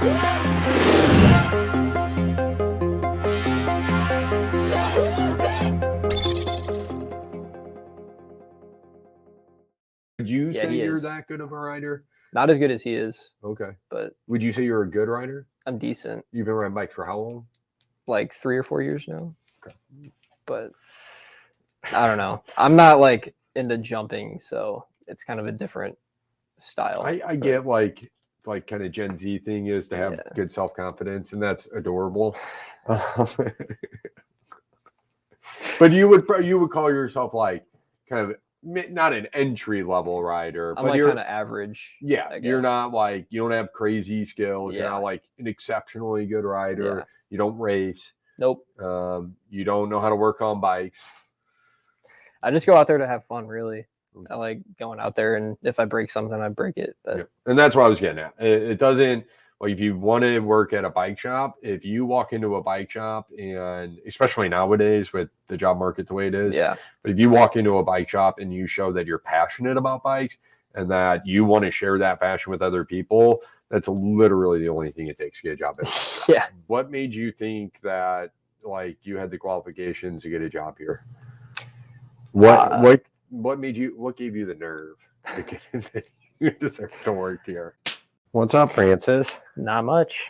Would you Yeah, say he you're is. that good of a rider? Not as good as he is, Okay. but Would you say you're a good rider? I'm decent. You've been riding bikes for how long? Like 3 or 4 years now. Okay. But I don't know. I'm not like into jumping, so it's kind of a different style. I get like kind of Gen Z thing is to have Yeah. good self-confidence, and that's adorable. But you would call yourself like kind of not an entry level rider, I'm but like you're kind of average. yeah, I you're guess. not like, you don't have crazy skills. You're Yeah. not like an exceptionally good rider. Yeah. You don't race. Nope. You don't know how to work on bikes. I just go out there to have fun, really. I like going out there, and if I break something, I break it. But yeah. And that's what I was getting at. It doesn't, like, if you want to work at a bike shop, if you walk into a bike shop, and especially nowadays with the job market the way it is, yeah, but if you walk into a bike shop and you show that you're passionate about bikes and that you want to share that passion with other people, that's literally the only thing it takes to get a job. Yeah. What made you think that like you had the qualifications to get a job here? What gave you the nerve to get that you deserve to work here? What's up, Francis? Not much.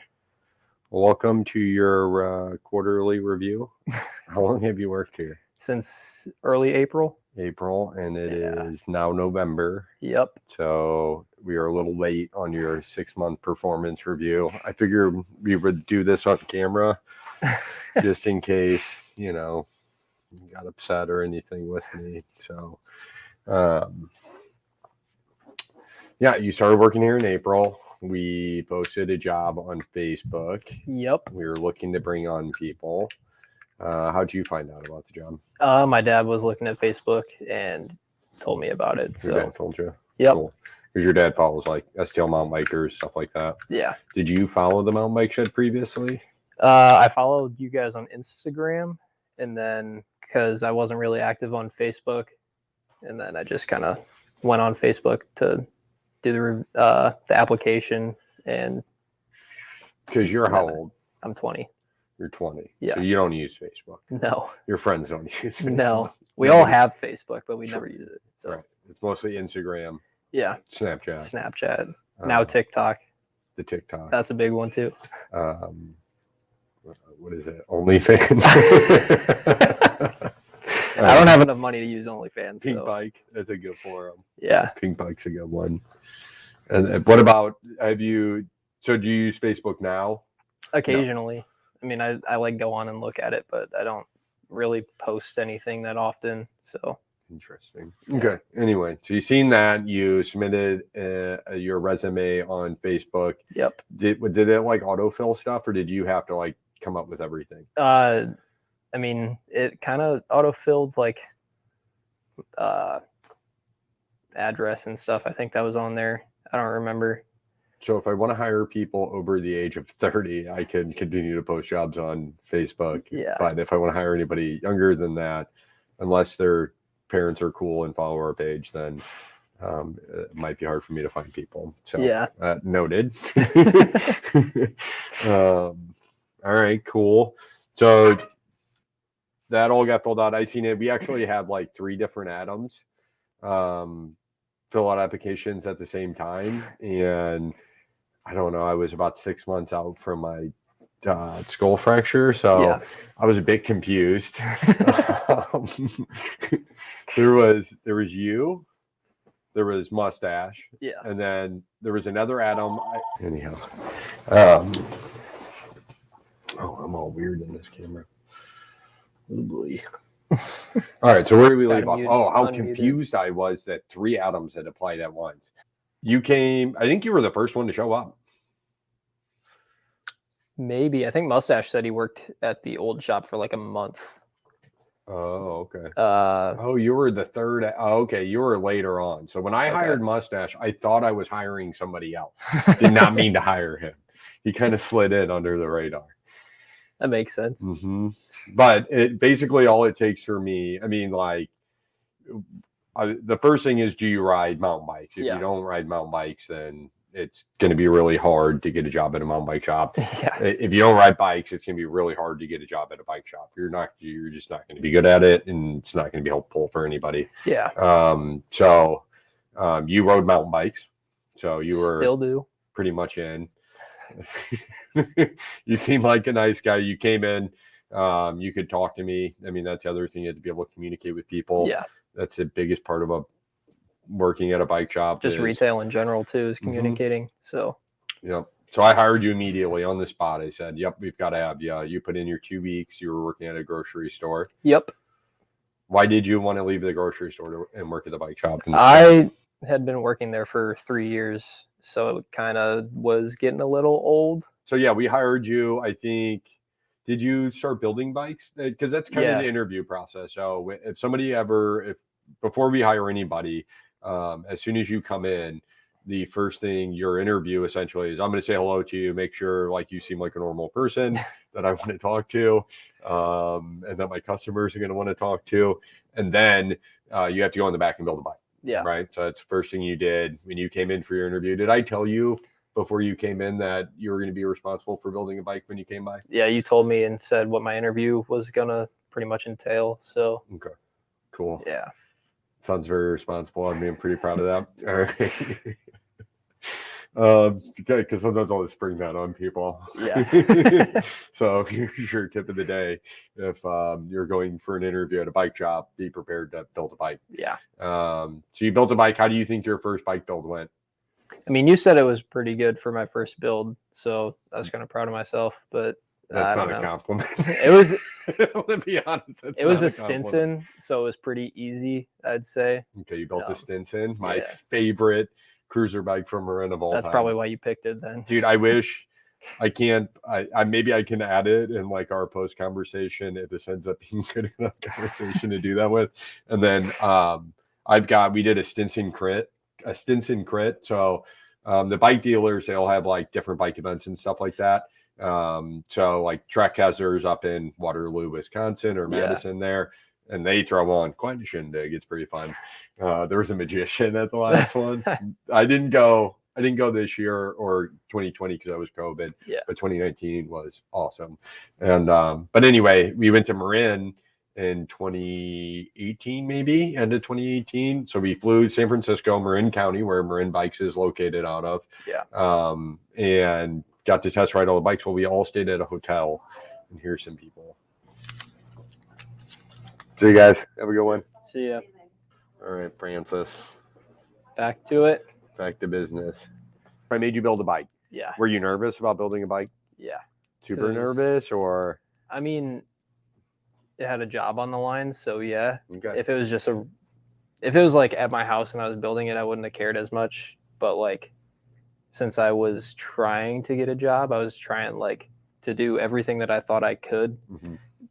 Welcome to your quarterly review. How long have you worked here? Since early April. April, and it is now November. Yep. So we are a little late on your 6-month performance review. I figured we would do this on camera just in case, you got upset or anything with me. So, yeah, you started working here in April. We posted a job on Facebook. Yep. We were looking to bring on people. How'd you find out about the job? My dad was looking at Facebook and told me about it. Your dad told you? Yep. Cool. Because your dad follows like STL mountain bikers, stuff like that. Yeah. Did you follow the Mountain Bike Shed previously? I followed you guys on Instagram, and then because I wasn't really active on Facebook, and then I just kind of went on Facebook to do the application. And because you're how old? I'm 20. You're 20. Yeah. So you don't use Facebook. No. Your friends don't use Facebook. No. We all have Facebook, but we never use it. So right. It's mostly Instagram. Yeah. Snapchat. Now TikTok. The TikTok. That's a big one too. What is it? OnlyFans. I don't have enough money to use OnlyFans. Pink Bike. That's a good forum. Yeah. Pink Bike's a good one. And what about, do you use Facebook now? Occasionally. No. I mean, I like go on and look at it, but I don't really post anything that often. So interesting. Okay. Anyway, so you seen that you submitted your resume on Facebook. Yep. Did it like autofill stuff, or did you have to like come up with everything? I mean, it kind of autofilled like address and stuff. I think that was on there. I don't remember. So if I want to hire people over the age of 30, I can continue to post jobs on Facebook. Yeah. But if I want to hire anybody younger than that, unless their parents are cool and follow our page, then it might be hard for me to find people. So yeah. Noted. All right, cool. So that all got filled out. I seen it. We actually had like 3 different Adams fill out applications at the same time, and I don't know, I was about 6 months out from my skull fracture, so yeah. I was a bit confused. There was you, there was Mustache, yeah, and then there was another Adam. Anyhow, I'm all weird in this camera. Oh boy. All right, so where do we leave off? Oh, how confused I was that 3 Adams had applied at once. You came, I think you were the first one to show up. Maybe. I think Mustache said he worked at the old shop for like a month. Oh, okay. You were the third. Oh, okay, you were later on. So when I hired Mustache, I thought I was hiring somebody else. Did not mean to hire him. He kind of slid in under the radar. That makes sense. Mm-hmm. But it basically all it takes for me, I mean, like, the first thing is, do you ride mountain bikes? If you don't ride mountain bikes, then it's going to be really hard to get a job at a mountain bike shop. Yeah. If you don't ride bikes, it's going to be really hard to get a job at a bike shop. You're just not going to be good at it, and it's not going to be helpful for anybody. Yeah. You rode mountain bikes, so you were still do pretty much in. You seem like a nice guy. You came in, you could talk to me. I mean, that's the other thing, you have to be able to communicate with people. Yeah. That's the biggest part of working at a bike shop. Just retail in general too is communicating. So so I hired you immediately on the spot. I said, yep, we've got to have you. You put in your 2 weeks. You were working at a grocery store. Yep. Why did you want to leave the grocery store and work at the bike shop? I had been working there for 3 years, so it kind of was getting a little old. So yeah, we hired you. I think, did you start building bikes? Because that's kind of the interview process. So if somebody before we hire anybody, as soon as you come in, the first thing your interview essentially is, I'm going to say hello to you, make sure like you seem like a normal person that I want to talk to, and that my customers are going to want to talk to. And then you have to go in the back and build a bike. Yeah. Right. So that's the first thing you did when you came in for your interview. Did I tell you before you came in that you were going to be responsible for building a bike when you came by? Yeah, you told me and said what my interview was going to pretty much entail. So okay, cool. Yeah. Sounds very responsible. I'm being pretty proud of that. All right. Because sometimes I'll just spring that on people. Yeah. So here's your tip of the day. If you're going for an interview at a bike shop, be prepared to build a bike. Yeah. So you built a bike. How do you think your first bike build went? I mean, you said it was pretty good for my first build, so I was kind of proud of myself, but that's not a compliment. It was, I want to be honest. It was a Stinson, so it was pretty easy, I'd say. Okay, you built a Stinson, my favorite cruiser bike from Marin of all time. That's probably why you picked it then. Dude, I wish I can't. I maybe I can add it in like our post conversation if this ends up being good enough conversation to do that with. And then we did a Stinson crit. So the bike dealers, they all have like different bike events and stuff like that. So like Trek has theirs up in Waterloo, Wisconsin, or Madison there, and they throw on quite a shindig. It's pretty fun. There was a magician at the last one. I didn't go this year or 2020 because I was COVID. Yeah. But 2019 was awesome. And but anyway, we went to Marin in 2018, maybe end of 2018. So we flew San Francisco, Marin County, where Marin Bikes is located out of. Yeah. And got to test ride all the bikes. Well, we all stayed at a hotel. And here's some people. See you guys. Have a good one. See ya. All right, Francis. Back to it. Back to business. I made you build a bike. Yeah. Were you nervous about building a bike? Yeah. Super nervous, or? I mean, it had a job on the line, so yeah. Okay. If it was like at my house and I was building it, I wouldn't have cared as much. But like, since I was trying to get a job, I was trying like to do everything that I thought I could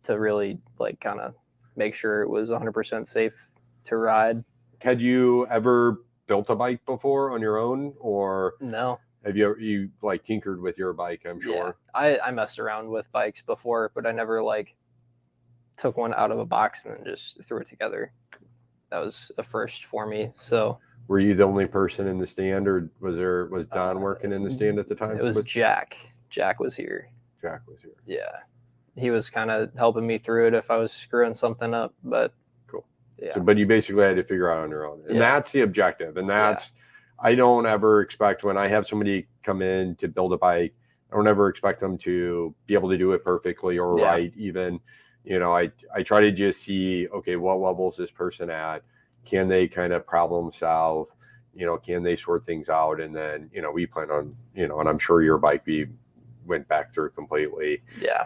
to really like kind of make sure it was 100% safe to ride. Had you ever built a bike before on your own, or no? Have you like tinkered with your bike? I'm sure. Yeah, I messed around with bikes before, but I never like took one out of a box and then just threw it together. That was a first for me. So were you the only person in the stand, or was Don working in the stand at the time? It was Jack. Jack was here. Jack was here. Yeah. He was kind of helping me through it if I was screwing something up, but cool. Yeah. So, but you basically had to figure out on your own. And that's the objective. And that's, I don't ever expect, when I have somebody come in to build a bike, I don't ever expect them to be able to do it perfectly or right. Even, I try to just see, okay, what level is this person at? Can they kind of problem solve? Can they sort things out? And then, we plan on, and I'm sure your bike, we went back through completely. Yeah.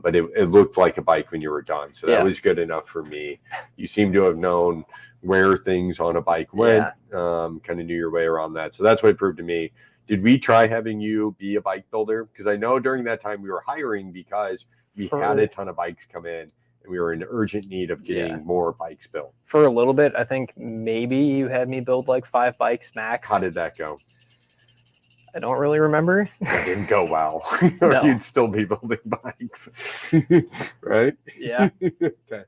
But it looked like a bike when you were done. So that was good enough for me. You seem to have known where things on a bike went, kind of knew your way around that. So that's what it proved to me. Did we try having you be a bike builder? Because I know during that time we were hiring because we had a ton of bikes come in and we were in urgent need of getting more bikes built. For a little bit, I think maybe you had me build like 5 bikes max. How did that go? I don't really remember. It didn't go well. No. You'd still be building bikes. Right? Yeah. Okay.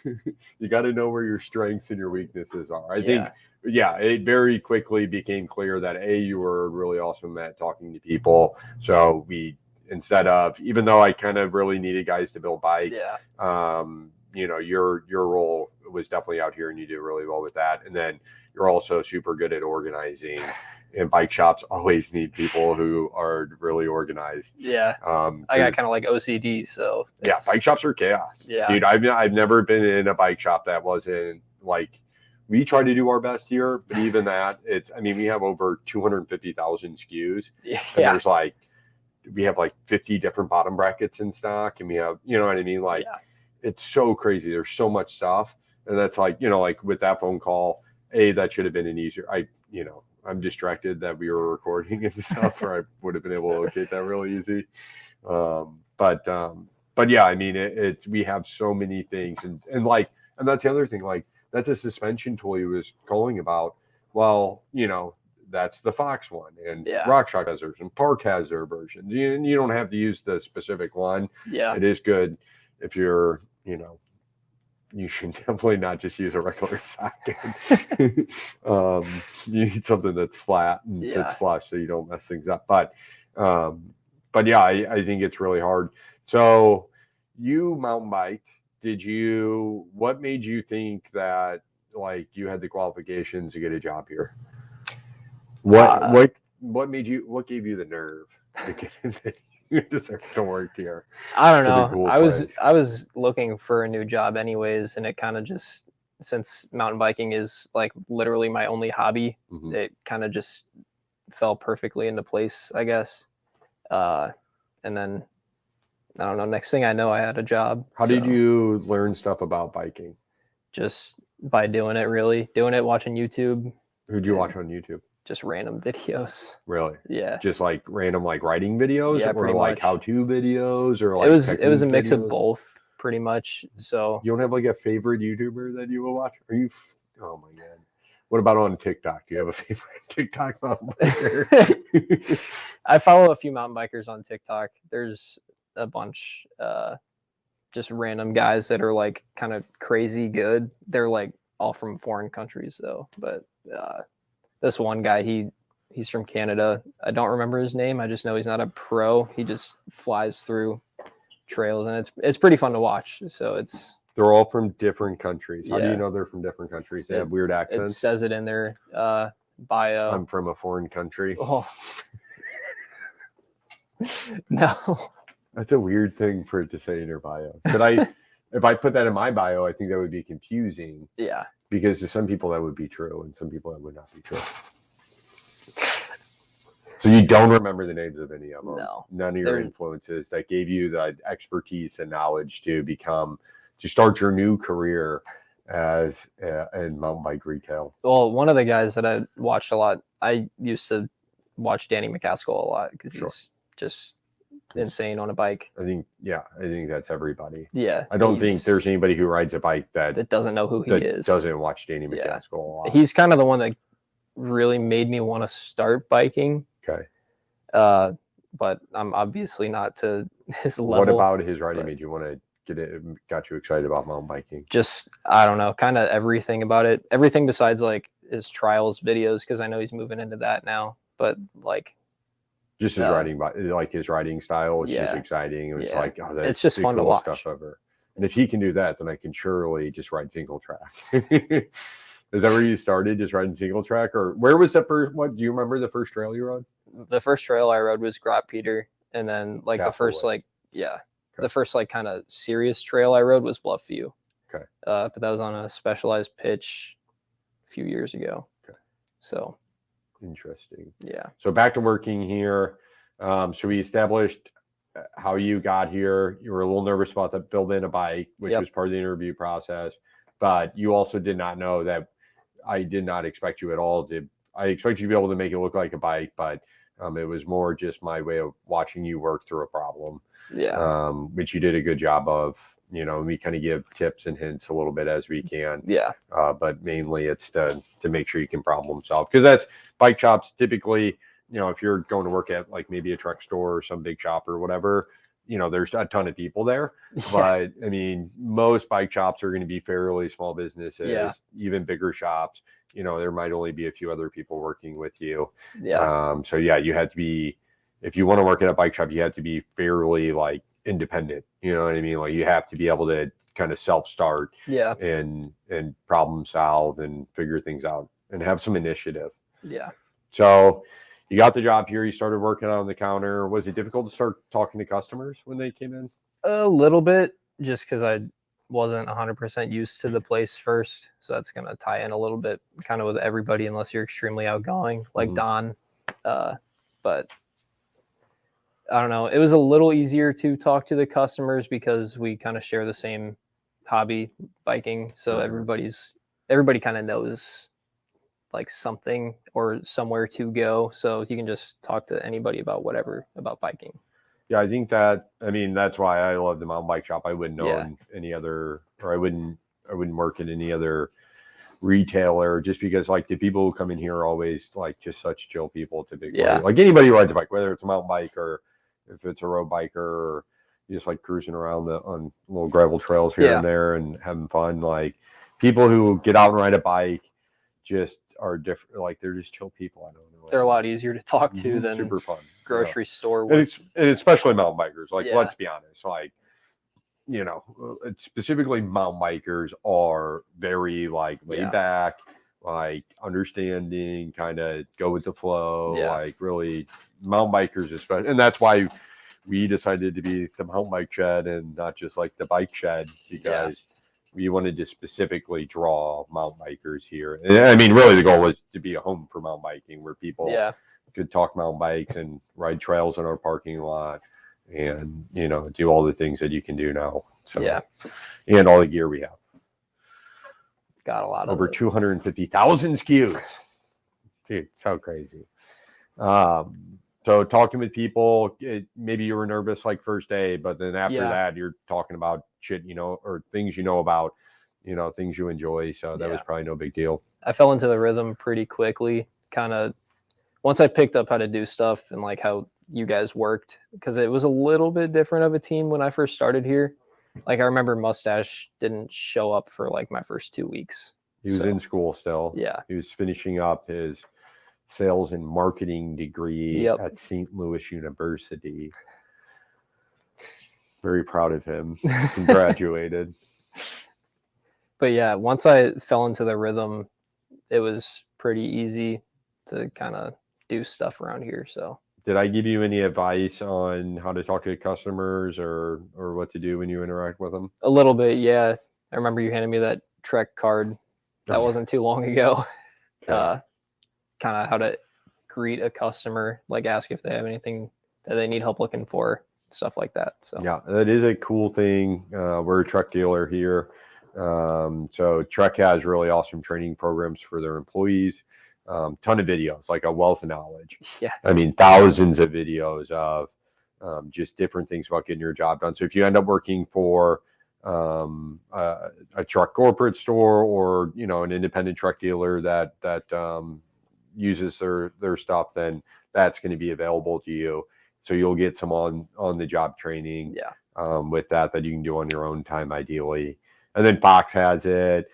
you got to know where your strengths and your weaknesses are. I think, Yeah. it very quickly became clear that you were really awesome at talking to people. So instead of, even though I kind of really needed guys to build bikes, your role was definitely out here and you did really well with that. And then you're also super good at organizing. And bike shops always need people who are really organized. Yeah. I got kind of like OCD, so yeah, bike shops are chaos. Yeah. Dude, I've never been in a bike shop that wasn't like, we try to do our best here, but even that, we have over 250,000 SKUs. Yeah. And there's we have 50 different bottom brackets in stock, and we have, you know what I mean? It's so crazy. There's so much stuff. And that's with that phone call, that should have been an easier, I'm distracted that we were recording and stuff, or I would have been able to locate that really easy. But yeah, we have so many things, and that's the other thing, that's a suspension tool he was calling about. Well, that's the Fox one, and RockShox has theirs, and Park has their version. You don't have to use the specific one. Yeah, it is good if you're, you should definitely not just use a regular socket. You need something that's flat and sits flush so you don't mess things up. But yeah, I think it's really hard. So you mountain biked. What made you think that you had the qualifications to get a job here? What gave you the nerve to get to work here? I don't know. Cool I was looking for a new job anyways, and it kind of just, since mountain biking is literally my only hobby, it kind of just fell perfectly into place, I guess. And then I don't know, next thing I know, I had a job. How did you learn stuff about biking? Just by doing it, watching YouTube. Who'd you watch on YouTube? Just random videos. Really? Yeah. Just random riding videos, yeah, or how-to videos, or it was a mix of both, pretty much. So you don't have a favorite YouTuber that you will watch? Oh my god. What about on TikTok? Do you have a favorite TikTok mountain biker? I follow a few mountain bikers on TikTok. There's a bunch, just random guys that are kind of crazy good. They're all from foreign countries though, but this one guy, he's from Canada. I don't remember his name. I just know he's not a pro. He just flies through trails, and it's pretty fun to watch. So they're all from different countries. How do you know they're from different countries? They have weird accents. It says it in their bio. I'm from a foreign country. Oh. No. That's a weird thing for it to say in your bio. If I put that in my bio, I think that would be confusing. Yeah. Because to some people that would be true, and some people that would not be true. So you don't remember the names of any of them? No. None of your influences that gave you the expertise and knowledge to start your new career as in mountain bike retail? Well, one of the guys that I watched a lot, I used to watch Danny McCaskill a lot because he's just insane on a bike. I think that's everybody. Yeah. I don't think there's anybody who rides a bike that doesn't know who he is. Doesn't watch Danny McCaskill a lot. He's kind of the one that really made me want to start biking. Okay. But I'm obviously not to his level. What about his riding made you want to got you excited about mountain biking? Just, I don't know, kind of everything about it. Everything besides his trials videos, because I know he's moving into that now. But just his riding, his riding style is just exciting. It was that's it's just fun to watch stuff ever. And if he can do that, then I can surely just ride single track. Is that where you started, just riding single track, or where was the first? What do you remember the first trail you rode? The first trail I rode was Grot Peter, and then the first the first kind of serious trail I rode was Bluffview. Okay. But that was on a specialized pitch a few years ago. Okay. So. Interesting. Yeah. So back to working here. So we established how you got here. You were a little nervous about the building a bike, which was part of the interview process. But you also did not know that I did not expect you at all. I expected you to be able to make it look like a bike, but it was more just my way of watching you work through a problem. Yeah. Which you did a good job of. We kind of give tips and hints a little bit as we can. Yeah. But mainly it's to make sure you can problem solve, because that's bike shops typically, if you're going to work at maybe a truck store or some big shop or whatever, there's a ton of people there, Yeah. but I mean, most bike shops are going to be fairly small businesses, Yeah. even bigger shops. There might only be a few other people working with you. Yeah. So yeah, you have to be, if you want to work at a bike shop, you have to be fairly like independent. You know what I mean? Like you have to be able to kind of self-start Yeah. and problem solve and figure things out and have some initiative. Yeah. So you got the job here. You started working on the counter. Was it difficult to start talking to customers when they came in? A little bit, just because I wasn't 100% used to the place first. So that's going to tie in a little bit kind of with everybody, unless you're extremely outgoing like Don. But I don't know. It was a little easier to talk to the customers because we kind of share the same hobby, biking. So everybody kind of knows like something or somewhere to go. So you can just talk to anybody about whatever about biking. Yeah, I think that's why I love the mountain bike shop. I wouldn't Yeah. own any other, or I wouldn't work in any other retailer, just because like the people who come in here are always like just such chill people typically. Yeah. Like anybody who rides a bike, whether it's a mountain bike or if it's a road biker or you just like cruising around on little gravel trails here and there and having fun. Like people who get out and ride a bike just are different. Like they're just chill people. I don't know. They're a lot easier to talk to than super fun grocery store. And especially mountain bikers. Like let's be honest. Like specifically mountain bikers are very like laid back, like understanding, kind of go with the flow. Like really mountain bikers especially, and that's why we decided to be the mountain bike shed and not just like the bike shed, because we wanted to specifically draw mountain bikers here. And I mean, really the goal was to be a home for mountain biking where people could talk mountain bikes and ride trails in our parking lot and do all the things that you can do now. So and all the gear we have. Got a lot of over 250,000 SKUs. Dude, so crazy. So talking with people, maybe you were nervous like first day, but then after that, you're talking about shit, or things about, things you enjoy. So that was probably no big deal. I fell into the rhythm pretty quickly, kind of once I picked up how to do stuff and like how you guys worked, because it was a little bit different of a team when I first started here. Like I remember Mustache didn't show up for like my first 2 weeks. He was in school still. Yeah. He was finishing up his sales and marketing degree at St. Louis University. Very proud of him. He graduated. But yeah, once I fell into the rhythm, it was pretty easy to kind of do stuff around here. So did I give you any advice on how to talk to customers or what to do when you interact with them? A little bit, yeah. I remember you handed me that Trek card. That wasn't too long ago. Okay. Kind of how to greet a customer, like ask if they have anything that they need help looking for, stuff like that. So yeah, that is a cool thing. We're a Trek dealer here. So Trek has really awesome training programs for their employees. Ton of videos, like a wealth of knowledge. Yeah. I mean, thousands of videos of just different things about getting your job done. So if you end up working for a truck corporate store or, an independent truck dealer that uses their stuff, then that's going to be available to you. So you'll get some on the job training with that you can do on your own time, ideally. And then Fox has it.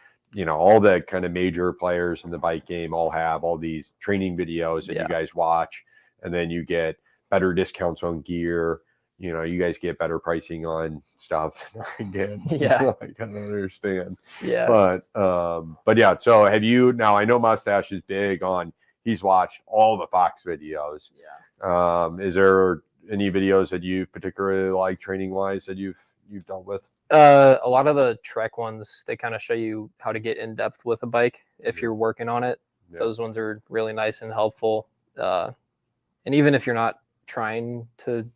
All the kind of major players in the bike game all have all these training videos that you guys watch, and then you get better discounts on gear. You guys get better pricing on stuff than I get. Yeah. I don't understand. Yeah. But yeah, so have you, now I know Mustache is big on, he's watched all the Fox videos. Yeah. Is there any videos that you particularly like training wise that you've dealt with? A lot of the Trek ones, they kind of show you how to get in depth with a bike if you're working on it. Yeah. Those ones are really nice and helpful. And even if you're not trying to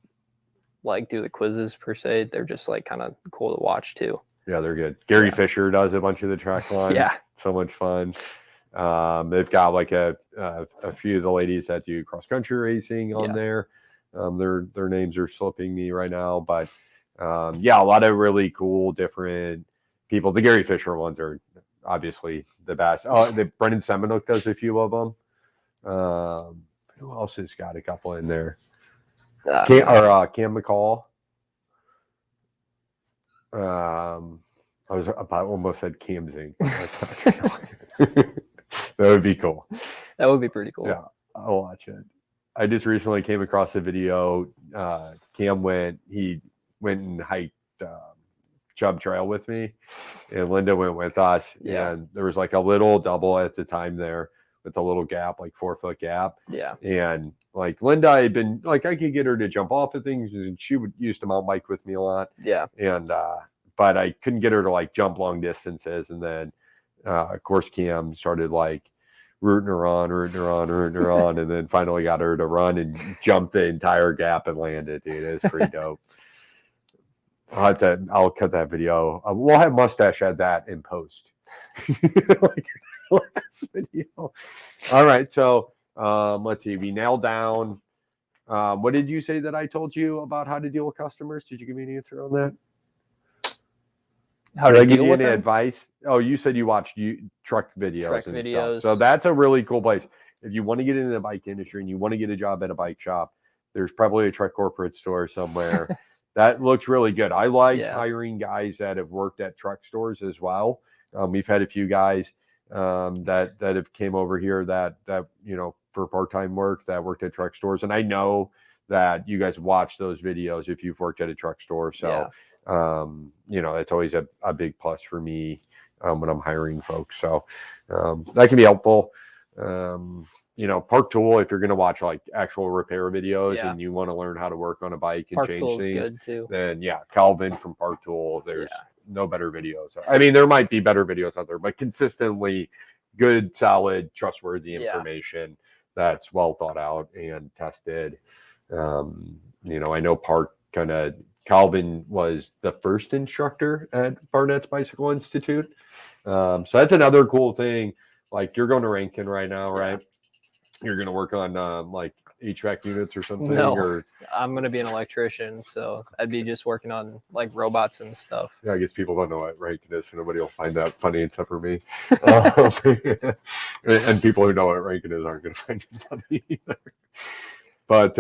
like do the quizzes per se, they're just like kind of cool to watch too. Yeah, they're good. Gary Fisher does a bunch of the track ones. Yeah. So much fun. They've got like a few of the ladies that do cross country racing on there. Their names are slipping me right now, but a lot of really cool different people. The Gary Fisher ones are obviously the best. Oh, Brendan Seminook does a few of them. Who else has got a couple in there? Cam McCall. I was about almost said Camzing. That would be cool. That would be pretty cool. Yeah, I'll watch it. I just recently came across a video. Cam went and hiked Chubb Trail with me, and Linda went with us. Yeah. And there was like a little double at the time there with a little gap, like 4-foot gap. Yeah. And like Linda, I had been like, I could get her to jump off of things, and she would used to mountain bike with me a lot. Yeah. And but I couldn't get her to like jump long distances. And then of course Cam started like rooting her on, and then finally got her to run and jump the entire gap and land it, dude. It was pretty dope. I'll cut that video. We'll have Mustache add that in post. Like last video. All right, so let's see. We nailed down. What did you say that I told you about how to deal with customers? Did you give me an answer on that? How Did to I give deal you with any them? advice? Oh, you said you watched truck videos Truck and videos. stuff. So that's a really cool place. If you want to get into the bike industry and you want to get a job at a bike shop, there's probably a truck corporate store somewhere. That looks really good. I like hiring guys that have worked at truck stores as well. We've had a few guys that have came over here that for part-time work that worked at truck stores, and I know that you guys watch those videos if you've worked at a truck store. So it's always a big plus for me when I'm hiring folks. So that can be helpful. Park Tool, if you're going to watch like actual repair videos and you want to learn how to work on a bike and Park change Tool's things, good too. then Calvin from Park Tool, there's no better videos. I mean, there might be better videos out there, but consistently good, solid, trustworthy information that's well thought out and tested. I know Calvin was the first instructor at Barnett's Bicycle Institute. So that's another cool thing. Like you're going to Rankin right now, right? You're going to work on like HVAC units or something? No, or... I'm going to be an electrician. So I'd be just working on like robots and stuff. Yeah, I guess people don't know what Rankin is. So nobody will find that funny except for me. And people who know what Rankin is aren't going to find it funny either. But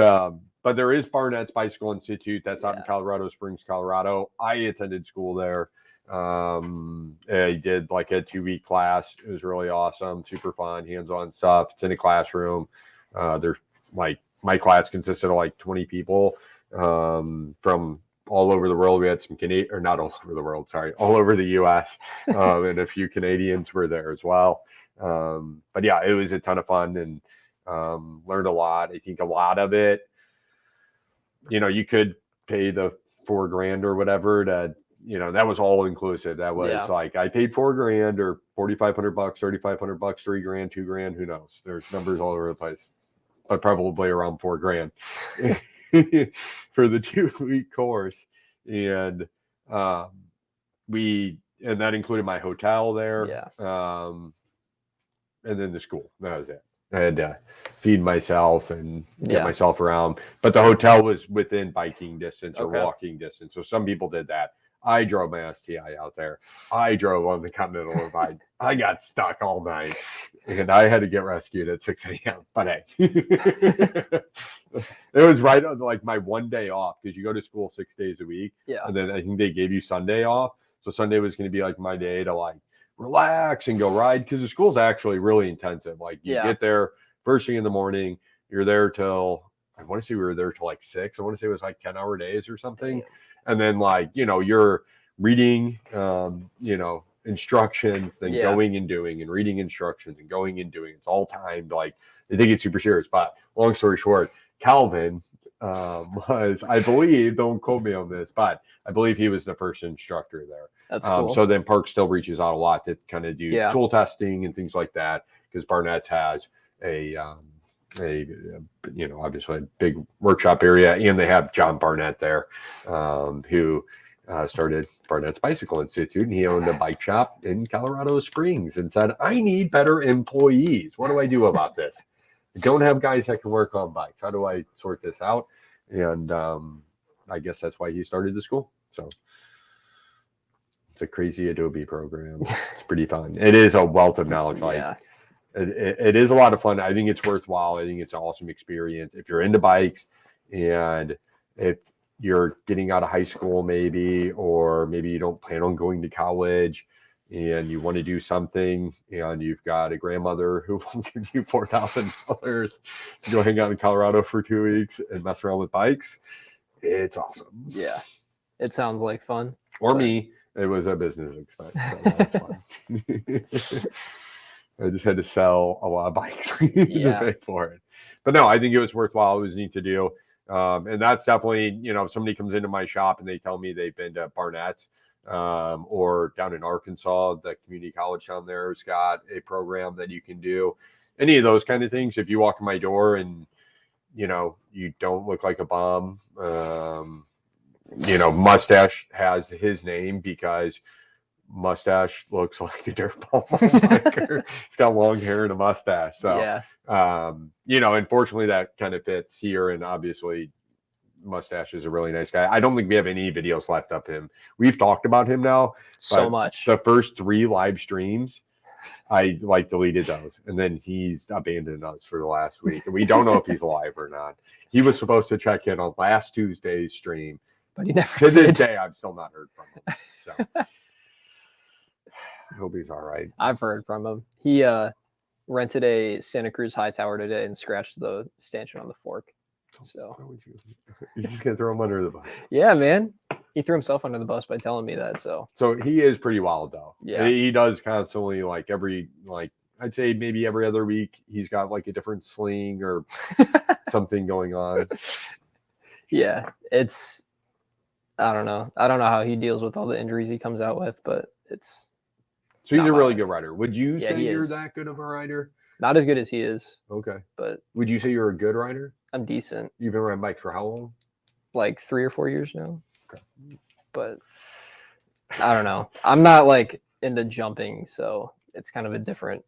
there is Barnett's Bicycle Institute. That's out in Colorado Springs, Colorado. I attended school there. I did like a 2-week class. It was really awesome, super fun, hands-on stuff. It's in a classroom. There's like my class consisted of like 20 people from all over the world. We had some Canadian, or not all over the world, sorry, all over the U.S. And a few Canadians were there as well. But yeah, it was a ton of fun and learned a lot. I think a lot of it, you could pay the $4,000 or whatever to, that was all inclusive. That was like, I paid $4,000 or $4,500, $3,500, $3,000, $2,000, who knows? There's numbers all over the place, but probably around $4,000 for the 2-week course. And that included my hotel there. And then the school. That was it. I had to feed myself and get myself around. But the hotel was within biking distance or walking distance. So some people did that. I drove my STI out there. I drove on the Continental Divide. I got stuck all night. And I had to get rescued at 6 a.m. But hey, it was right on like my one day off because you go to school 6 days a week. Yeah. And then I think they gave you Sunday off. So Sunday was going to be like my day to like relax and go ride because the school's actually really intensive. Like you get there first thing in the morning, you're there till, I want to say we were there till like 6. I want to say it was like 10-hour days or something. Damn. And then like, you're reading, instructions, then going and doing and reading instructions and going and doing. It's all timed. Like they take it super serious. But long story short, Calvin was, I believe, don't quote me on this, but I believe he was the first instructor there. That's cool. So then Park still reaches out a lot to kind of do tool testing and things like that because Barnett's has obviously a big workshop area, and they have John Barnett there, who started Barnett's Bicycle Institute, and he owned a bike shop in Colorado Springs and said, I need better employees. What do I do about this? I don't have guys that can work on bikes. How do I sort this out? And I guess that's why he started the school. So it's a crazy Adobe program. It's pretty fun. It is a wealth of knowledge. It is a lot of fun. I think it's worthwhile. I think it's an awesome experience. If you're into bikes and if you're getting out of high school maybe, or maybe you don't plan on going to college and you want to do something and you've got a grandmother who will give you $4,000 to go hang out in Colorado for 2 weeks and mess around with bikes, it's awesome. Yeah. It sounds like fun. Or me, it was a business expense. So that was fun. I just had to sell a lot of bikes to pay for it. But no, I think it was worthwhile. It was neat to do. And that's definitely, if somebody comes into my shop and they tell me they've been to Barnett's or down in Arkansas, the community college down there has got a program that you can do. Any of those kind of things. If you walk in my door and, you don't look like a bum, Mustache has his name because Mustache looks like a dirt ball biker. He's got long hair and a mustache. So, unfortunately that kind of fits here. And obviously Mustache is a really nice guy. I don't think we have any videos left of him. We've talked about him now so much. The first 3 live streams, I deleted those. And then he's abandoned us for the last week. And we don't know if he's alive or not. He was supposed to check in on last Tuesday's stream. But he never to this day, I've still not heard from him. So I hope he's all right. I've heard from him. He rented a Santa Cruz high tower today and scratched the stanchion on the fork. So you're just gonna throw him under the bus. Yeah, man. He threw himself under the bus by telling me that. So he is pretty wild though. Yeah. He does constantly I'd say maybe every other week he's got a different sling or something going on. Yeah, it's I don't know how he deals with all the injuries he comes out with, but it's so he's a really good rider. Would you say you're is. that good of a rider? Not as good as he is. Okay. But would you say you're a good rider? I'm decent. You've been riding bikes for how long? Like 3 or 4 years now. Okay. But I don't know. I'm not into jumping, so it's kind of a different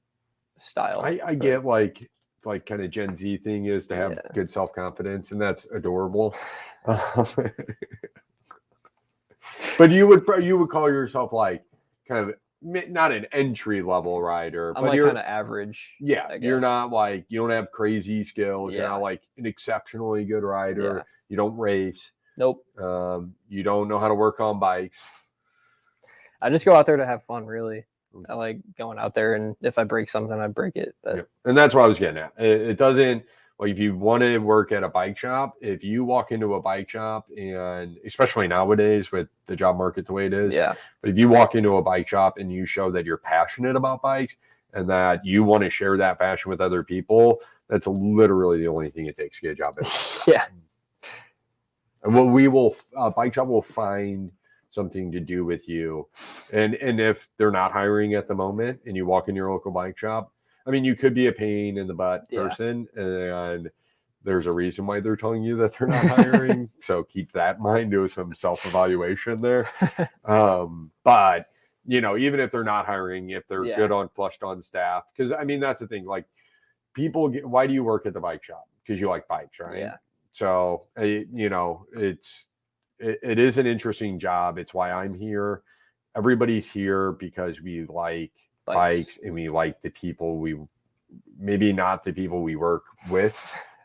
style. I get kind of Gen Z thing is to have good self-confidence, and that's adorable. But you would call yourself kind of not an entry level rider, I'm but you're kind of average. Yeah, you're not you don't have crazy skills. Yeah. You're not an exceptionally good rider. Yeah. You don't race. Nope. You don't know how to work on bikes. I just go out there to have fun, really. I like going out there, and if I break something, I break it. But yeah. And that's what I was getting at. It doesn't. If you want to work at a bike shop, if you walk into a bike shop, and especially nowadays with the job market the way it is, but if you walk into a bike shop and you show that you're passionate about bikes and that you want to share that passion with other people, that's literally the only thing it takes to get a job. Yeah. And bike shop will find something to do with you. And if they're not hiring at the moment and you walk in your local bike shop, I mean, you could be a pain in the butt person, and there's a reason why they're telling you that they're not hiring. So keep that in mind. Do some self-evaluation there. But even if they're not hiring, if they're good on flushed on staff, because I mean that's the thing. People why do you work at the bike shop? Because you like bikes, right? Yeah. So it is an interesting job. It's why I'm here. Everybody's here because we like bikes and we like the people maybe not the people we work with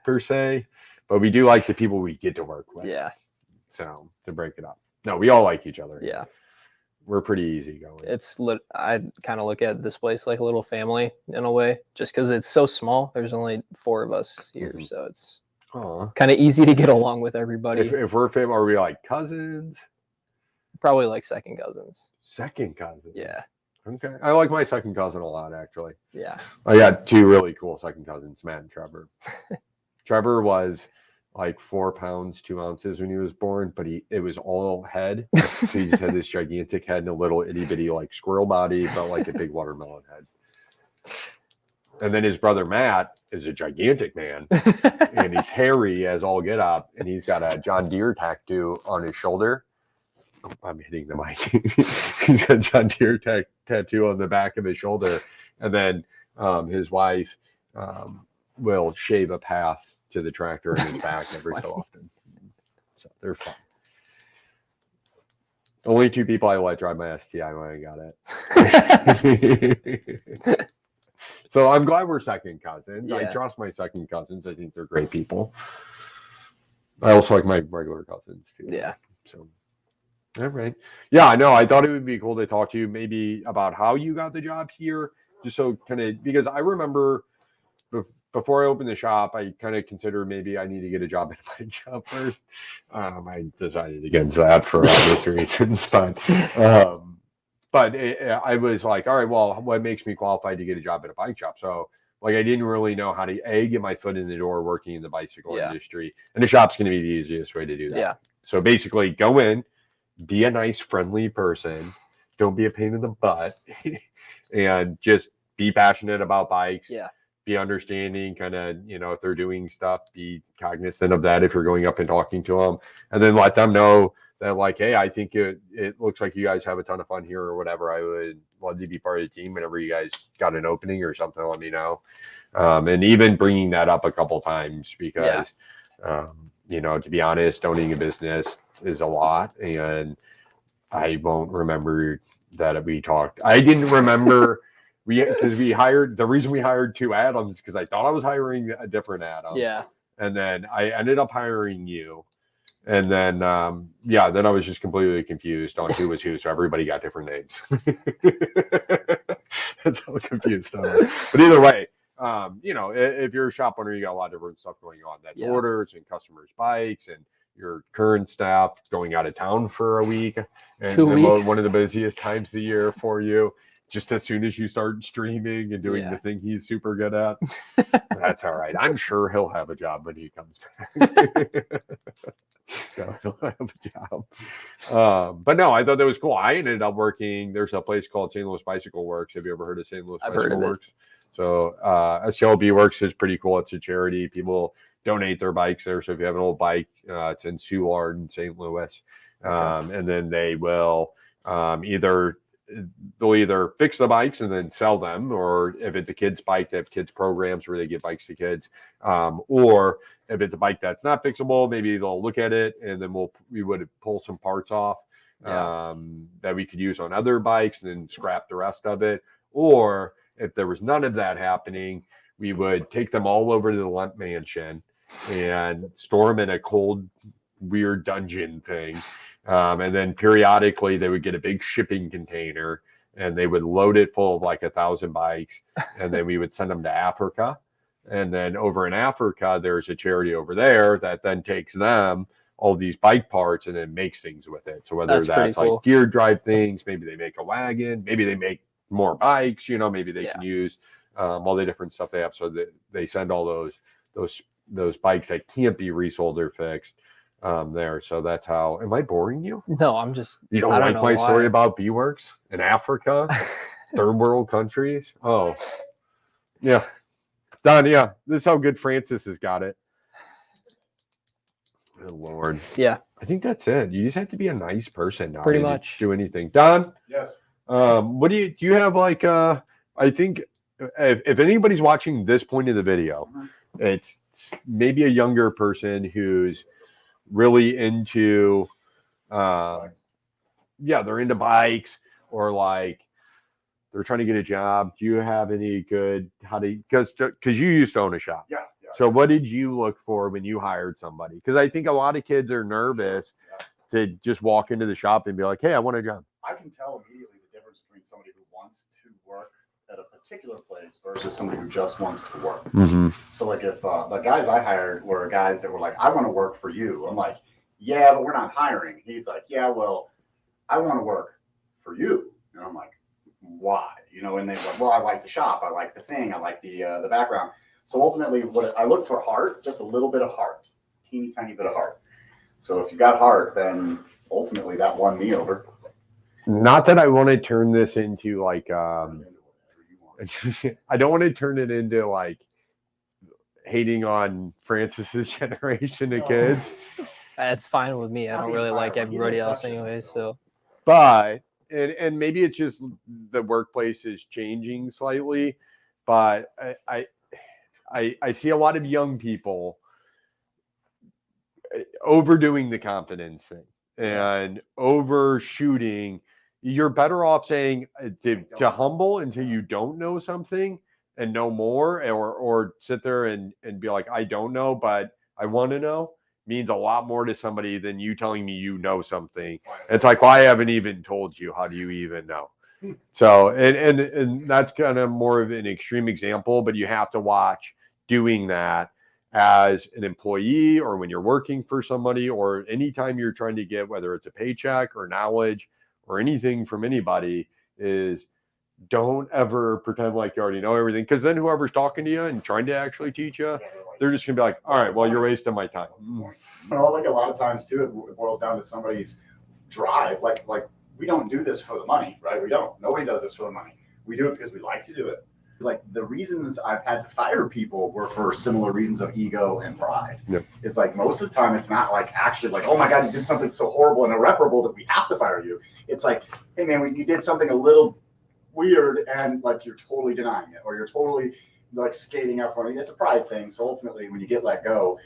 per se, but we do like the people we get to work with. Yeah. So to break it up. No, we all like each other. Yeah. We're pretty easygoing. I kind of look at this place like a little family in a way, just because it's so small. There's only 4 of us here, so it's kind of easy to get along with everybody. If we're family, are we like cousins? Probably like second cousins. Second cousins? Yeah. Okay. I like my second cousin a lot, actually. Yeah. I got 2 really cool second cousins, Matt and Trevor. Trevor was 4 pounds, 2 ounces when he was born, but it was all head. So he just had this gigantic head and a little itty bitty squirrel body, but a big watermelon head. And then his brother Matt is a gigantic man, and he's hairy as all get up, and he's got a John Deere tattoo on his shoulder. Oh, I'm hitting the mic. He's got a John Deere tattoo on the back of his shoulder, and then his wife will shave a path to the tractor in his back every so often. So they're fun. The only 2 people I let drive my STI when I got it. So I'm glad we're second cousins. Yeah. I trust my second cousins. I think they're great people. I also like my regular cousins too. Yeah. So, all right. Yeah, I know. I thought it would be cool to talk to you maybe about how you got the job here, just so kind of because I remember before I opened the shop, I kind of considered maybe I need to get a job at my job first. I decided against that for obvious reasons, but I was like, all right, well, what makes me qualified to get a job at a bike shop? So like I didn't really know how to get my foot in the door working in the bicycle industry, and the shop's going to be the easiest way to do that. Yeah. So basically, go in, be a nice, friendly person, don't be a pain in the butt, and just be passionate about bikes. Yeah. Be understanding, kind of, if they're doing stuff, be cognizant of that if you're going up and talking to them, and then let them know that, like, hey, I think it looks like you guys have a ton of fun here or whatever. I would love to be part of the team whenever you guys got an opening or something. Let me know. And even bringing that up a couple times because, to be honest, owning a business is a lot, and I won't remember that we talked. I didn't remember. Because the reason we hired two Adams because I thought I was hiring a different Adam. Yeah. And then I ended up hiring you. And then, then I was just completely confused on who was who. So everybody got different names. That's how confused I was. But either way, if you're a shop owner, you got a lot of different stuff going on. That's orders and customers' bikes and your current staff going out of town for a week. And 2 weeks. One of the busiest times of the year for you. Just as soon as you start streaming and doing the thing he's super good at, that's all right. I'm sure he'll have a job when he comes back. So he'll have a job. But no, I thought that was cool. I ended up working. There's a place called St. Louis Bicycle Works. Have you ever heard of St. Louis Bicycle Works? So SLB Works is pretty cool. It's a charity. People donate their bikes there. So if you have an old bike, it's in Soulard in St. Louis. And then they will they'll either fix the bikes and then sell them, or if it's a kid's bike, they have kids programs where they give bikes to kids. Or if it's a bike that's not fixable, maybe they'll look at it and then we would pull some parts off that we could use on other bikes and then scrap the rest of it. Or if there was none of that happening, we would take them all over to the Lemp Mansion and store them in a cold, weird dungeon thing. And then periodically they would get a big shipping container and they would load it full of like 1,000 bikes. And then we would send them to Africa. And then over in Africa, there's a charity over there that then takes them all these bike parts and then makes things with it. So whether that's like gear drive things, maybe they make a wagon, maybe they make more bikes, maybe they can use all the different stuff they have. So that they send all those bikes that can't be resold or fixed there. So that's how. Am I boring you? No, I'm just. You don't like my story about B-Works in Africa, third world countries? Oh, yeah. Don, yeah. This is how good Francis has got it. Good Lord. Yeah. I think that's it. You just have to be a nice person now. Pretty much. Do anything. Don? Yes. What do you have like I think if anybody's watching this point of the video, it's maybe a younger person who's really into they're into bikes, or like they're trying to get a job. Do you have any good because you used to own a shop? Yeah. So what did you look for when you hired somebody? Because I think a lot of kids are nervous to just walk into the shop and be like, hey, I want a job. I can tell immediately the difference between somebody who wants to work at a particular place versus somebody who just wants to work. Mm-hmm. So like if the guys I hired were guys that were like, I want to work for you. I'm like, yeah, but we're not hiring. He's like, yeah, well, I want to work for you. And I'm like, why? And they're like, well, I like the shop. I like the thing. I like the background. So ultimately what I look for heart, just a little bit of heart, teeny tiny bit of heart. So if you got heart, then ultimately that won me over. Not that I want to turn this into like I don't want to turn it into like hating on Francis's generation of kids. It's fine with me. I don't really like everybody else anyway. So, but and maybe it's just the workplace is changing slightly, but I see a lot of young people overdoing the confidence thing and overshooting. You're better off saying to humble until you don't know something and know more, or sit there and be like, I don't know, but I want to know, means a lot more to somebody than you telling me you know something. It's like, well, I haven't even told you. How do you even know? So, and that's kind of more of an extreme example, but you have to watch doing that as an employee or when you're working for somebody or anytime you're trying to get, whether it's a paycheck or knowledge or anything from anybody, is don't ever pretend like you already know everything, because then whoever's talking to you and trying to actually teach you, they're just gonna be like, all right, well, you're wasting my time. Like a lot of times too, it boils down to somebody's drive. Like we don't do this for the money, right? We don't. Nobody does this for the money. We do it because we like to do it. Like the reasons I've had to fire people were for similar reasons of ego and pride. Yep. It's like most of the time it's not like actually like, oh my God, you did something so horrible and irreparable that we have to fire you. It's like, hey man, you did something a little weird and like you're totally denying it, or you're totally like skating up on it. It's a pride thing. So ultimately when you get let go,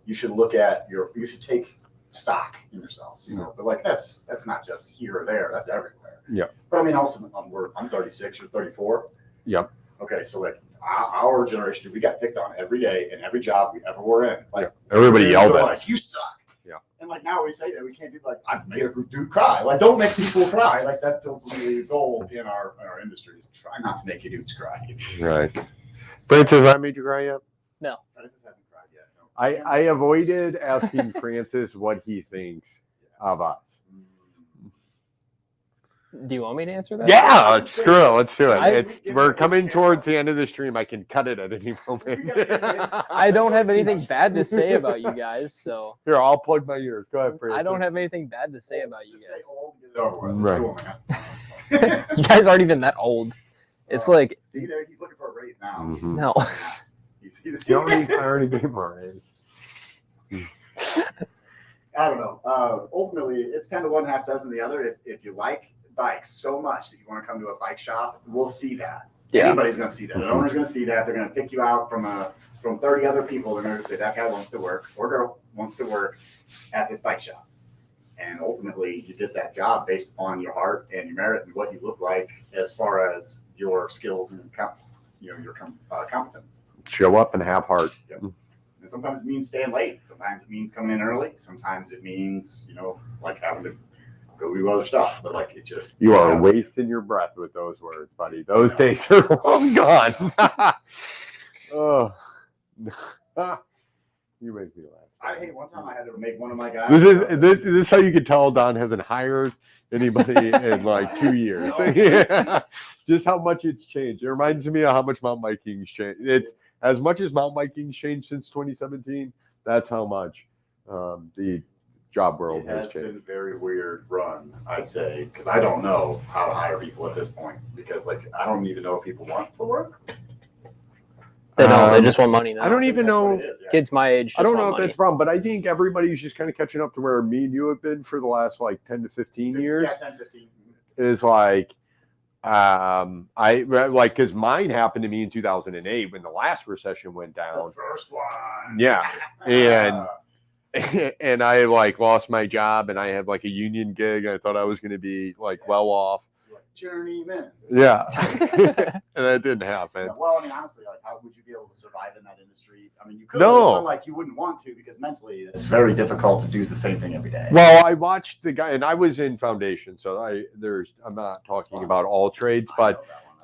you should look at you should take stock in yourself, you know. But like that's not just here or there, that's everywhere. Yeah. But I mean also I'm 36, you're 34. Yep. Okay, so like our generation, we got picked on every day in every job we ever were in. Like everybody yelled at us. Like, you suck. Yeah. And like now we say that we can't do like I've made a dude cry. Like don't make people cry. Like that's ultimately the goal in our industry is try not to make your dudes cry. Right. Francis, have I made you cry yet? No. Francis hasn't cried yet. No. I avoided asking Francis what he thinks of us. Do you want me to answer that? Yeah, screw it. Let's do I- it. We're coming towards the end of the stream. I can cut it at any moment. I don't have anything bad to say about you guys, so Here, I'll plug my ears. Go ahead, Francis. I don't have anything bad to say about you Just guys. say old, get it over with. Right. It's cool, man. You guys aren't even that old. It's like See there, he's looking for a raise now. Mhm. He's No. he's I already gave him our age. I don't know. Ultimately, it's kind of one half dozen the other. If you like bikes so much that you want to come to a bike shop, we'll see that. Yeah. Anybody's going to see that. The owner's going to see that. They're going to pick you out from 30 other people. They're going to say that guy wants to work or girl wants to work at this bike shop. And ultimately, you get that job based upon your heart and your merit and what you look like as far as your skills and your competence. Show up and have heart. Yep. And sometimes it means staying late. Sometimes it means coming in early. Sometimes it means, like having to go do other stuff. But like it just You are wasting your breath with those words, buddy. Those days are long gone. Oh, you make me laugh. One time I had to make one of my guys. This is how you can tell Don hasn't hired anybody in like 2 years. Yeah. Just how much it's changed. It reminds me of how much mountain biking's changed. It's as much as mountain biking's changed since 2017. That's how much the job world It has has changed. been a very weird run, I'd say, because I don't know how to hire people at this point. Because like I don't even know if people want to work. they don't. They just want money now. I don't even That's what know. it is, yeah. Kids my age. I just don't know want if money. that's wrong, but I think everybody's just kind of catching up to where me and you have been for the last like 10 to 15 years. Yeah, 10, 15. Is like, because mine happened to me in 2008 when the last recession went The down. first one. Yeah. And I like lost my job and I had like a union gig. I thought I was going to be like well off. Journeyman. Yeah. And that didn't happen. Yeah, well, I mean, honestly, like, how would you be able to survive in that industry? I mean, you could, No. but like, you wouldn't want to because mentally, it's very difficult to do the same thing every day. Well, I watched the guy, and I was in foundation, so I'm not talking about all trades, I but know that one.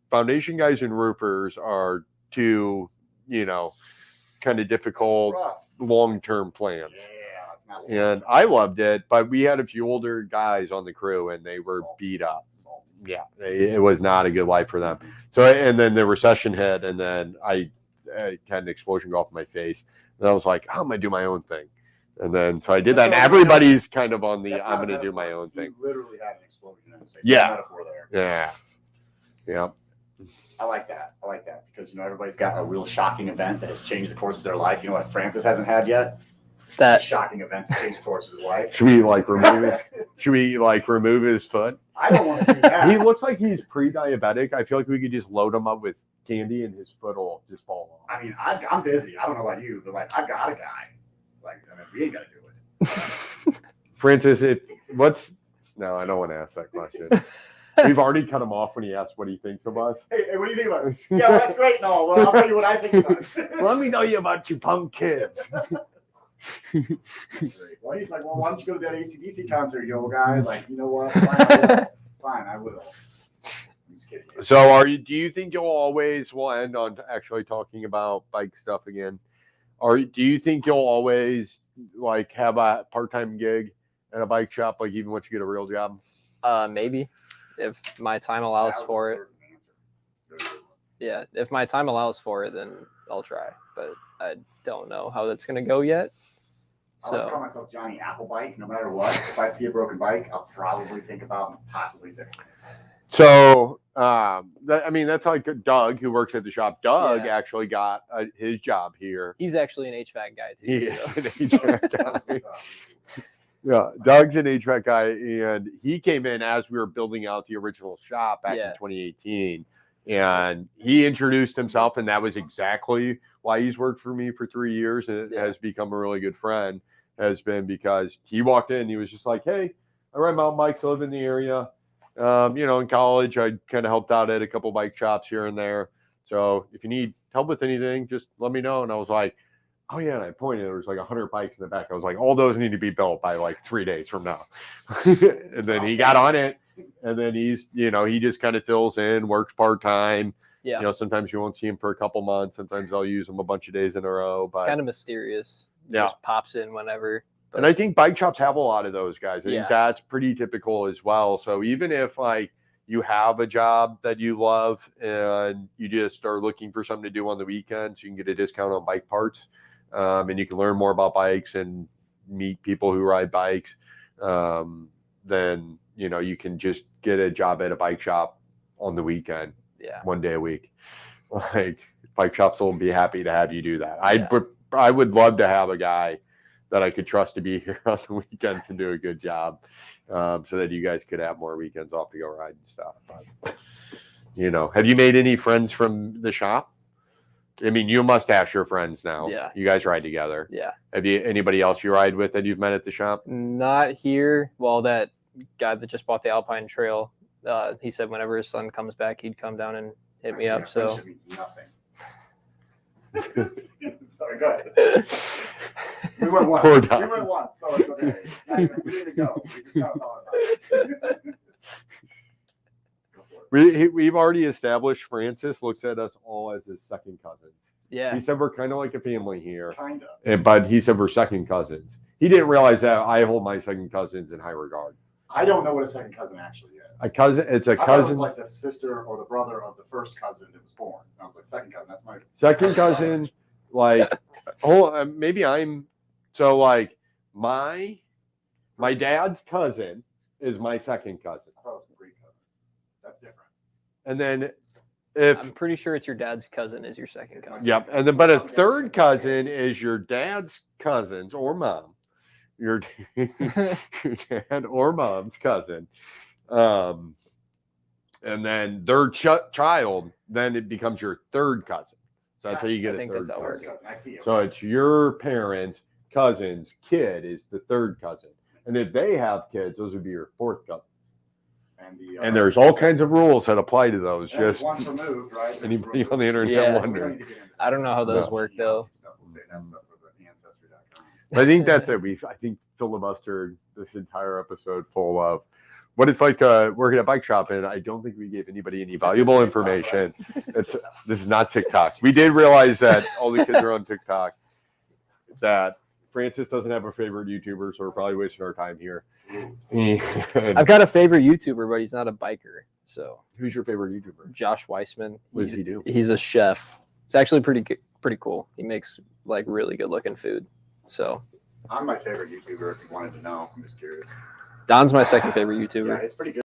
foundation guys and roofers are two, kind of difficult Rough. long-term plans. Yeah, it's not. And I loved it, but we had a few older guys on the crew, and they were beat up. Salty. Yeah, it was not a good life for them. So, and then the recession hit, and then I had an explosion go off my face, and I was like, I'm gonna do my own thing. And then so I did that, and everybody's kind of on the That's I'm not a gonna do my metaphor. own thing. You literally had an explosion in his face. Yeah. There's a metaphor there. Yeah. I like that because everybody's got a real shocking event that has changed the course of their life. You know what Francis hasn't had yet? A That shocking event to change the course of his life. Should we remove his foot? I don't want to do that. He looks like he's pre-diabetic. I feel like we could just load him up with candy and his foot will just fall off. I mean, I'm busy. I don't know about you, but like I've got a guy. Like, I mean, we ain't got to do it. Francis, no, I don't want to ask that question. We've already cut him off when he asked what he thinks of us. Hey, what do you think about it? Yeah, that's great. No, well, I'll tell you what I think about it. Let me know you about you punk kids. That's great. Well, he's like, well, why don't you go to that AC/DC concert, you old guy? Like, you know what? Fine, I will. I'm just kidding. So do you think we'll end on actually talking about bike stuff again? Do you think you'll always like have a part-time gig at a bike shop, like even once you get a real job? Maybe, if my time allows for it. Yeah, if my time allows for it, then I'll try. But I don't know how that's gonna go yet. I would call myself Johnny Applebike. No matter what, if I see a broken bike, I'll probably think about possibly fixing it. So, that's like Doug, who works at the shop. Doug actually got his job here. He's actually an HVAC guy too. He is an HVAC guy. Yeah, Doug's an HVAC guy, and he came in as we were building out the original shop back in 2018. And he introduced himself, and that was exactly why he's worked for me for 3 years, and it has become a really good friend. Has been because he walked in, he was just like, "Hey, I ride mountain bikes, I live in the area. In college, I kind of helped out at a couple bike shops here and there. So if you need help with anything, just let me know." And I was like, "Oh yeah," and I pointed. There was like 100 bikes in the back. I was like, "All those need to be built by like 3 days from now." And then he got on it, and then he just kind of fills in, works part time. Yeah. Sometimes you won't see him for a couple months. Sometimes I'll use him a bunch of days in a row. But it's kind of mysterious. Yeah. Just pops in whenever. But... And I think bike shops have a lot of those guys. I think that's pretty typical as well. So even if like you have a job that you love and you just are looking for something to do on the weekends, you can get a discount on bike parts, and you can learn more about bikes and meet people who ride bikes. Then you can just get a job at a bike shop on the weekend. Yeah, 1 day a week. Like bike shops will be happy to have you do that. I would love to have a guy that I could trust to be here on the weekends and do a good job, so that you guys could have more weekends off to go ride and stuff. But, have you made any friends from the shop? I mean, you must have your friends now. Yeah. You guys ride together. Yeah. Have you anybody else you ride with that you've met at the shop? Not here. Well, that guy that just bought the Alpine Trail, he said whenever his son comes back, he'd come down and hit me up. So. Nothing. Sorry, go ahead. We went once. So it's okay. It's not even, we didn't go. We just kind of thought about it. We've already established Francis looks at us all as his second cousins. Yeah. He said we're kind of like a family here. Kind of. But he said we're second cousins. He didn't realize that I hold my second cousins in high regard. I don't know what a second cousin actually is. It's a I cousin. It was like the sister or the brother of the first cousin that was born. I was like, second cousin. That's my second cousin. Like, maybe I'm so like my dad's cousin is my second cousin. I thought it was a Greek cousin. That's different. And then I'm pretty sure it's your dad's cousin is your second cousin. Yep. And then but a third cousin is your dad's cousins or mom. Your dad or mom's cousin. And then their child, then it becomes your third cousin. So that's how you get a third cousin. I see it. So it's your parents' cousin's kid is the third cousin. And if they have kids, those would be your fourth cousin. And there's all kinds of rules that apply to those. Just once removed, right? Anybody on the internet wondering. I don't know how those work though. I think that's it. I think filibustered this entire episode full of what it's like to work at a bike shop, and I don't think we gave anybody any valuable information. This is not TikTok. We did realize that all the kids are on TikTok. That Francis doesn't have a favorite YouTuber, so we're probably wasting our time here. I've got a favorite YouTuber, but he's not a biker. So who's your favorite YouTuber? Josh Weissman. What does he do? He's a chef. It's actually pretty cool. He makes like really good looking food. So I'm my favorite YouTuber. If you wanted to know, I'm just curious. Don's my second favorite YouTuber. Yeah, it's pretty good.